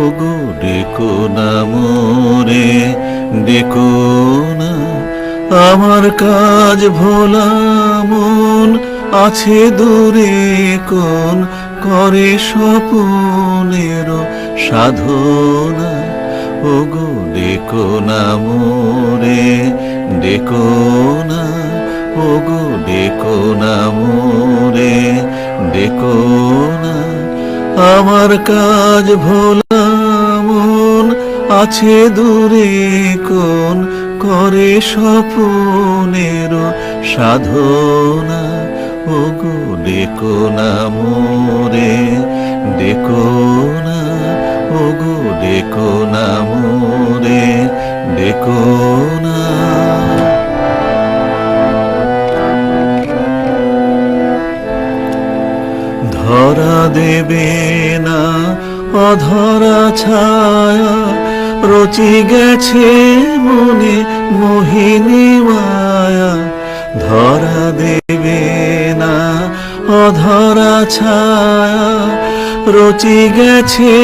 ওগো ডেকো না মোরে, ডেকো না। আমার কাজ ভোলা মন আছে দূরে কোন, করে স্বপনের সাধনা। ওগো ডেকো না মোরে, ডেকো না। ওগো ডেকো না মোরে, ডেকো না। আমার কাজ ভোলা মন আছে দূরে কোন, করে স্বপনের সাধনা। ওগো ডেকো না মোরে, ডেকো না। ওগো ডেকো না মোরে, ডেকো না। ধরা দেবে না অধরা ছায়া, রচি গেছে মনে মোহিনী মায়া। ধরা দেবে না অধরা ছায়া, রচি গেছে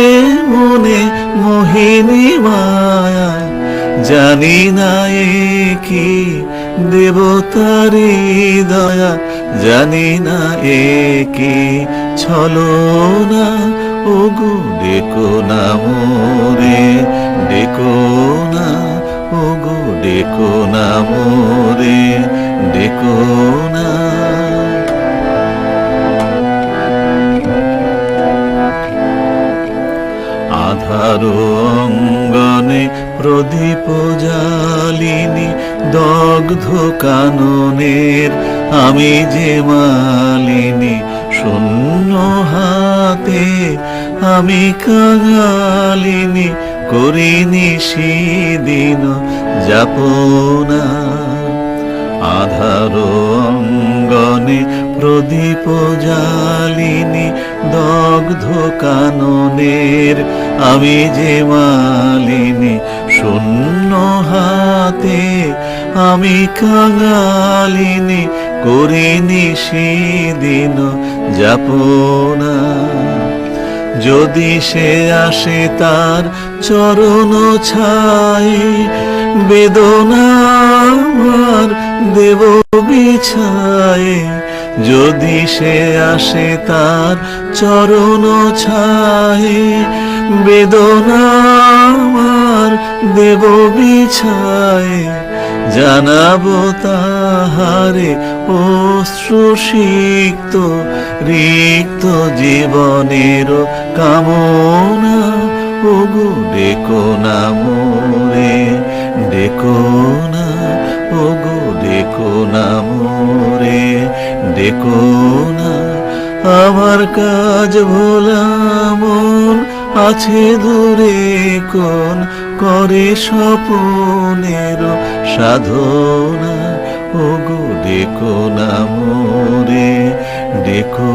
মনে মোহিনী মায়া। জানি না এ কি দেবতারি দয়া, জানি না এ কি ছলনা। ওগো ডেকো না মোরে, ডেকো না। ওগো ডেকো না মোরে, ডেকো না। আধারো অঙ্গনে প্রদীপ জালিনী, দগ্ধ কাননের আমি যে মালিনী। শূন্য হাতে আমি কাঙালিনী, করিনি সেদিন যাপনা। আধারো অঙ্গনে প্রদীপ জালিনী, দগ্ধ কাননের আমি যে মালিনী। শূন্য হাতে আমি কাঙালিনী, করিনি সেদিন যাপনা। যদি সে আসে তার চরণ ছায়, বেদনা আমার দেব বিছায়ে। যদি সে আসে তার চরণ ছায়, বেদনা আমার দেব বিছায়ে। জানাবো তাহারে অশ্রুসিক্ত রিক্ত জীবনের কামনা। ওগো ডেকো না মোরে, ডেকো না। ওগো ডেকো না মোরে, ডেকো না। আমার কাজ ভোলা মন আছে দূরে কোন, করে স্বপনের সাধনা। ওগো ডেকো না মোরে, ডেকো